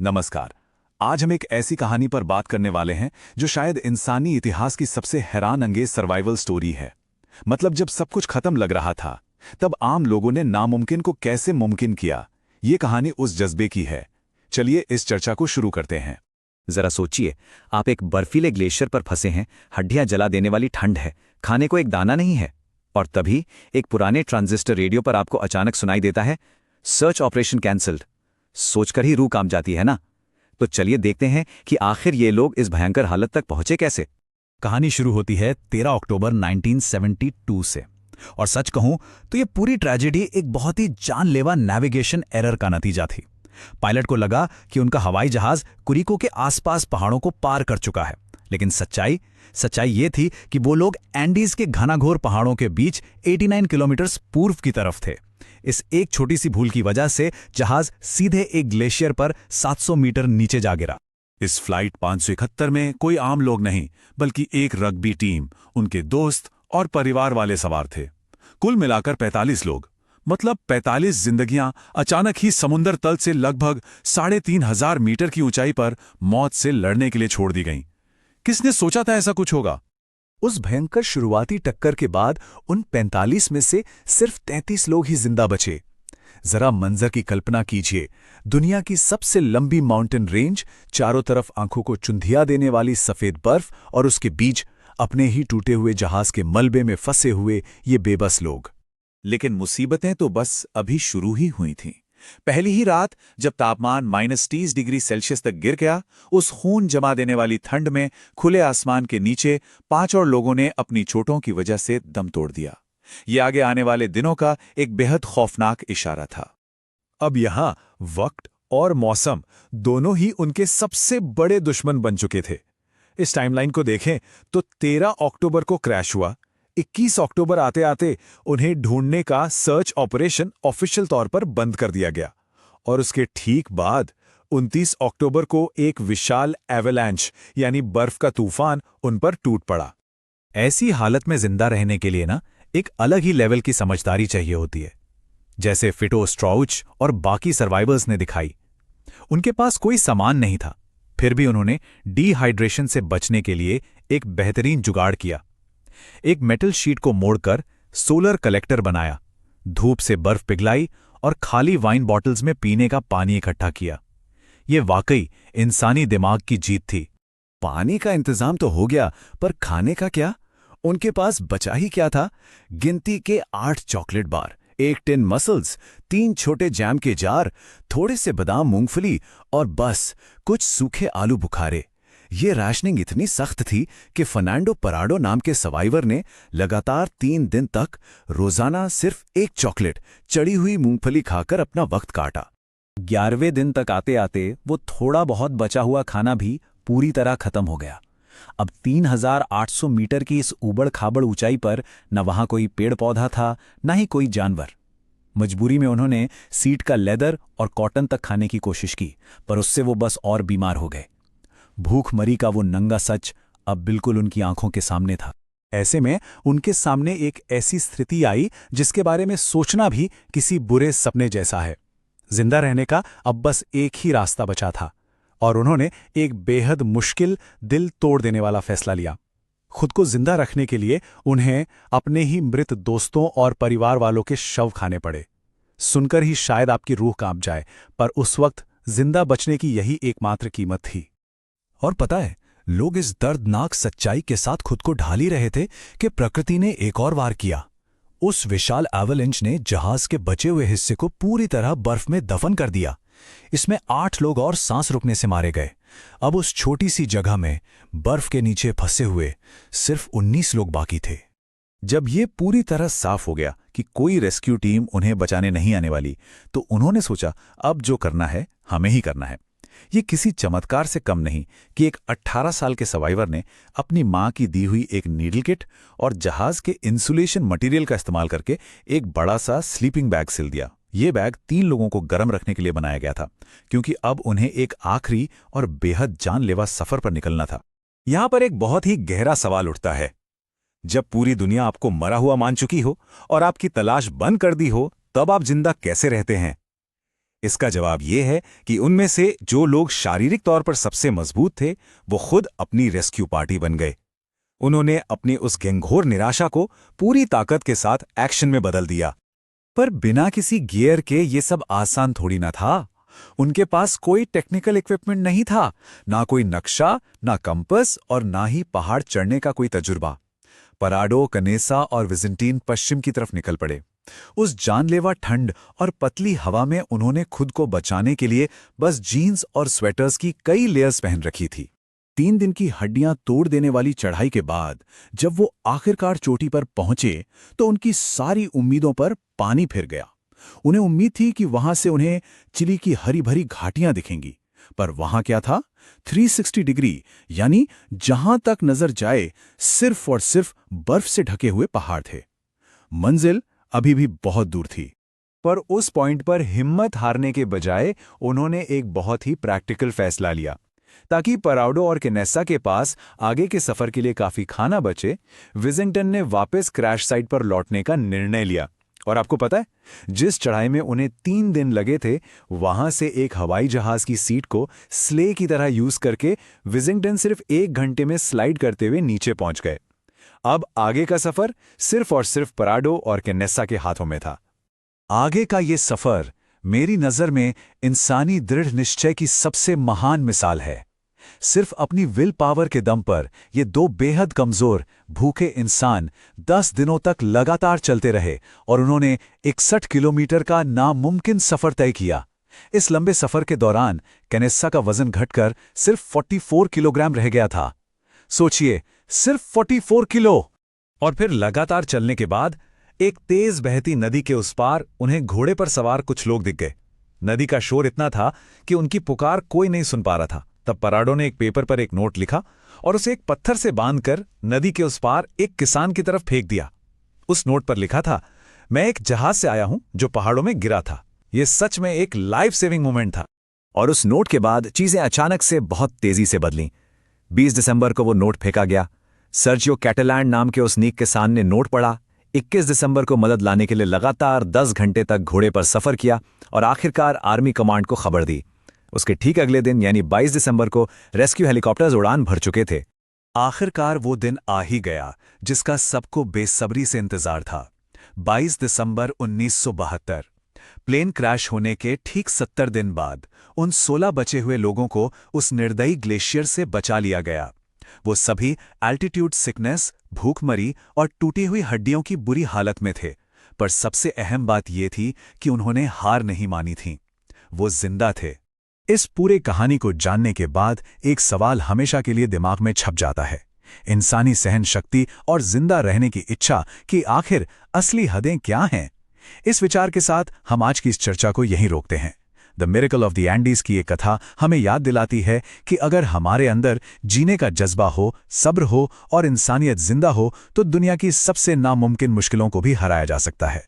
नमस्कार। आज हम एक ऐसी कहानी पर बात करने वाले हैं जो शायद इंसानी इतिहास की सबसे हैरान अंगेज सर्वाइवल स्टोरी है। मतलब जब सब कुछ खत्म लग रहा था, तब आम लोगों ने नामुमकिन को कैसे मुमकिन किया। ये कहानी उस जज्बे की है। चलिए इस चर्चा को शुरू करते हैं। जरा सोचिए, आप एक बर्फीले ग्लेशियर पर फंसे हैं, हड्डियां जला देने वाली ठंड है, खाने को एक दाना नहीं है। और तभी एक पुराने ट्रांजिस्टर रेडियो पर आपको अचानक सुनाई देता है, सर्च ऑपरेशन कैंसल्ड। सोचकर ही रूह कांप जाती है ना। तो चलिए देखते हैं कि आखिर ये लोग इस भयंकर हालत तक पहुंचे कैसे। कहानी शुरू होती है 13 अक्टूबर 1972 से। और सच कहूं तो ये पूरी ट्रेजेडी एक बहुत ही जानलेवा नेविगेशन एरर का नतीजा थी। पायलट को लगा कि उनका हवाई जहाज कुरिको के आसपास पहाड़ों को पार कर चुका है, लेकिन सच्चाई ये थी कि वो लोग एंडीज के घनाघोर पहाड़ों के बीच 89 किलोमीटर पूर्व की तरफ थे। इस एक छोटी सी भूल की वजह से जहाज सीधे एक ग्लेशियर पर 700 मीटर नीचे जा गिरा। इस फ्लाइट 571 में कोई आम लोग नहीं, बल्कि एक रग्बी टीम, उनके दोस्त और परिवार वाले सवार थे। कुल मिलाकर 45 लोग, मतलब 45 जिंदगियां अचानक ही समुद्र तल से लगभग 3,500 मीटर की ऊंचाई पर मौत से लड़ने के लिए छोड़ दी गईं। किसने सोचा था ऐसा कुछ होगा? उस भयंकर शुरुआती टक्कर के बाद उन 45 में से सिर्फ 33 लोग ही जिंदा बचे। जरा मंजर की कल्पना कीजिए, दुनिया की सबसे लंबी माउंटेन रेंज, चारों तरफ आंखों को चुंधिया देने वाली सफेद बर्फ, और उसके बीच अपने ही टूटे हुए जहाज के मलबे में फंसे हुए ये बेबस लोग। लेकिन मुसीबतें तो बस अभी शुरू ही हुई थीं। पहली ही रात जब तापमान -30 डिग्री सेल्सियस तक गिर गया, उस खून जमा देने वाली ठंड में खुले आसमान के नीचे 5 और लोगों ने अपनी चोटों की वजह से दम तोड़ दिया। ये आगे आने वाले दिनों का एक बेहद खौफनाक इशारा था। अब यहां वक्त और मौसम दोनों ही उनके सबसे बड़े दुश्मन बन चुके थे। इस टाइमलाइन को देखें तो 13 अक्टूबर को क्रैश हुआ। 21 अक्टूबर आते आते उन्हें ढूंढने का सर्च ऑपरेशन ऑफिशियल तौर पर बंद कर दिया गया, और उसके ठीक बाद 29 अक्टूबर को एक विशाल एवेलांच यानी बर्फ का तूफान उन पर टूट पड़ा। ऐसी हालत में जिंदा रहने के लिए ना एक अलग ही लेवल की समझदारी चाहिए होती है, जैसे फिटो स्ट्राउच और बाकी सर्वाइवर्स ने दिखाई। उनके पास कोई सामान नहीं था, फिर भी उन्होंने डिहाइड्रेशन से बचने के लिए एक बेहतरीन जुगाड़ किया। एक मेटल शीट को मोड़कर सोलर कलेक्टर बनाया, धूप से बर्फ पिघलाई और खाली वाइन बॉटल्स में पीने का पानी इकट्ठा किया। यह वाकई इंसानी दिमाग की जीत थी। पानी का इंतजाम तो हो गया, पर खाने का क्या? उनके पास बचा ही क्या था? गिनती के 8 चॉकलेट बार, 1 टिन मसल्स, 3 छोटे जैम के जार, थोड़े से बादाम मूंगफली और बस कुछ सूखे आलू बुखारे। ये राशनिंग इतनी सख्त थी कि फर्नांडो पराडो नाम के सर्वाइवर ने लगातार 3 दिन तक रोजाना सिर्फ 1 चॉकलेट, चढ़ी हुई मूंगफली खाकर अपना वक्त काटा। 11वें दिन तक आते आते वो थोड़ा बहुत बचा हुआ खाना भी पूरी तरह खत्म हो गया। अब 3,800 मीटर की इस ऊबड़ खाबड़ ऊंचाई पर न वहां कोई पेड़ पौधा था, न ही कोई जानवर। मजबूरी में उन्होंने सीट का लेदर और कॉटन तक खाने की कोशिश की, पर उससे वो बस और बीमार हो गए। भूखमरी का वो नंगा सच अब बिल्कुल उनकी आंखों के सामने था। ऐसे में उनके सामने एक ऐसी स्थिति आई जिसके बारे में सोचना भी किसी बुरे सपने जैसा है। जिंदा रहने का अब बस एक ही रास्ता बचा था, और उन्होंने एक बेहद मुश्किल, दिल तोड़ देने वाला फैसला लिया। खुद को जिंदा रखने के लिए उन्हें अपने ही मृत दोस्तों और परिवार वालों के शव खाने पड़े। सुनकर ही शायद आपकी रूह कांप जाए, पर उस वक्त जिंदा बचने की यही एकमात्र कीमत थी। और पता है, लोग इस दर्दनाक सच्चाई के साथ खुद को ढाल ही रहे थे कि प्रकृति ने एक और वार किया। उस विशाल एवलांच ने जहाज के बचे हुए हिस्से को पूरी तरह बर्फ में दफन कर दिया। इसमें 8 लोग और सांस रुकने से मारे गए। अब उस छोटी सी जगह में बर्फ के नीचे फंसे हुए सिर्फ 19 लोग बाकी थे। जब ये पूरी तरह साफ हो गया कि कोई रेस्क्यू टीम उन्हें बचाने नहीं आने वाली, तो उन्होंने सोचा अब जो करना है हमें ही करना है। ये किसी चमत्कार से कम नहीं कि एक 18 साल के सर्वाइवर ने अपनी मां की दी हुई एक नीडल किट और जहाज के इंसुलेशन मटेरियल का इस्तेमाल करके एक बड़ा सा स्लीपिंग बैग सिल दिया। ये बैग 3 लोगों को गर्म रखने के लिए बनाया गया था, क्योंकि अब उन्हें एक आखिरी और बेहद जानलेवा सफर पर निकलना था। यहां पर एक बहुत ही गहरा सवाल उठता है। जब पूरी दुनिया आपको मरा हुआ मान चुकी हो और आपकी तलाश बंद कर दी हो, तब आप जिंदा कैसे रहते हैं? इसका जवाब ये है कि उनमें से जो लोग शारीरिक तौर पर सबसे मजबूत थे वो खुद अपनी रेस्क्यू पार्टी बन गए। उन्होंने अपनी उस घंघोर निराशा को पूरी ताकत के साथ एक्शन में बदल दिया। पर बिना किसी गियर के ये सब आसान थोड़ी ना था। उनके पास कोई टेक्निकल इक्विपमेंट नहीं था, ना कोई नक्शा, ना कंपास और ना ही पहाड़ चढ़ने का कोई तजुर्बा। पराडो, कनेसा और विजेंटीन पश्चिम की तरफ निकल पड़े। उस जानलेवा ठंड और पतली हवा में उन्होंने खुद को बचाने के लिए बस जीन्स और स्वेटर्स की कई लेयर्स पहन रखी थी। 3 दिन की हड्डियां तोड़ देने वाली चढ़ाई के बाद जब वो आखिरकार चोटी पर पहुंचे तो उनकी सारी उम्मीदों पर पानी फिर गया। उन्हें उम्मीद थी कि वहां से उन्हें चिली की हरी भरी घाटियां दिखेंगी, पर वहां क्या था? 360 डिग्री यानी जहां तक नजर जाए सिर्फ और सिर्फ बर्फ से ढके हुए पहाड़ थे। मंजिल अभी भी बहुत दूर थी, पर उस पॉइंट पर हिम्मत हारने के बजाय उन्होंने एक बहुत ही प्रैक्टिकल फैसला लिया। ताकि पराडो और केनेसा के पास आगे के सफर के लिए काफी खाना बचे, विजेंटन ने वापस क्रैश साइट पर लौटने का निर्णय लिया। और आपको पता है, जिस चढ़ाई में उन्हें 3 दिन लगे थे, वहां से एक हवाई जहाज की सीट को स्ले की तरह यूज करके विजेंटन सिर्फ 1 घंटे में स्लाइड करते हुए नीचे पहुंच गए। अब आगे का सफर सिर्फ और सिर्फ पराडो और केनेसा के हाथों में था। आगे का ये सफर मेरी नजर में इंसानी दृढ़ निश्चय की सबसे महान मिसाल है। सिर्फ अपनी विल पावर के दम पर ये 2 बेहद कमजोर, भूखे इंसान 10 दिनों तक लगातार चलते रहे और उन्होंने 61 किलोमीटर का नामुमकिन सफर तय किया। इस लंबे सफर के दौरान केनेसा का वजन घटकर सिर्फ 44 किलोग्राम रह गया था। सोचिए, सिर्फ 44 किलो! और फिर लगातार चलने के बाद एक तेज बहती नदी के उस पार उन्हें घोड़े पर सवार कुछ लोग दिख गए। नदी का शोर इतना था कि उनकी पुकार कोई नहीं सुन पा रहा था। तब पराडो ने एक पेपर पर एक नोट लिखा और उसे एक पत्थर से बांधकर नदी के उस पार एक किसान की तरफ फेंक दिया। उस नोट पर लिखा था, मैं एक जहाज से आया हूं जो पहाड़ों में गिरा था। यह सच में एक लाइफ सेविंग मोमेंट था। और उस नोट के बाद चीजें अचानक से बहुत तेजी से बदलीं। 20 दिसंबर को वो नोट फेंका गया। सर्जियो कैटेलैंड नाम के उस नीक किसान ने नोट पढ़ा। 21 दिसंबर को मदद लाने के लिए लगातार 10 घंटे तक घोड़े पर सफर किया और आखिरकार आर्मी कमांड को खबर दी। उसके ठीक अगले दिन यानी 22 दिसंबर को रेस्क्यू हेलीकॉप्टर्स उड़ान भर चुके थे। आखिरकार वो दिन आ ही गया जिसका सबको बेसब्री से इंतजार था। 22 दिसंबर 1972। प्लेन क्रैश होने के ठीक 70 दिन बाद उन 16 बचे हुए लोगों को उस निर्दयी ग्लेशियर से बचा लिया गया। वो सभी एल्टीट्यूड सिकनेस, भूखमरी और टूटी हुई हड्डियों की बुरी हालत में थे, पर सबसे अहम बात यह थी कि उन्होंने हार नहीं मानी थी। वो जिंदा थे। इस पूरे कहानी को जानने के बाद एक सवाल हमेशा के लिए दिमाग में छप जाता है, इंसानी सहन शक्ति और जिंदा रहने की इच्छा की आखिर असली हदें क्या हैं? इस विचार के साथ हम आज की इस चर्चा को यहीं रोकते हैं। The miracle of the Andes की ये कथा हमें याद दिलाती है कि अगर हमारे अंदर जीने का जज्बा हो, सब्र हो और इंसानियत जिंदा हो तो दुनिया की सबसे नामुमकिन मुश्किलों को भी हराया जा सकता है।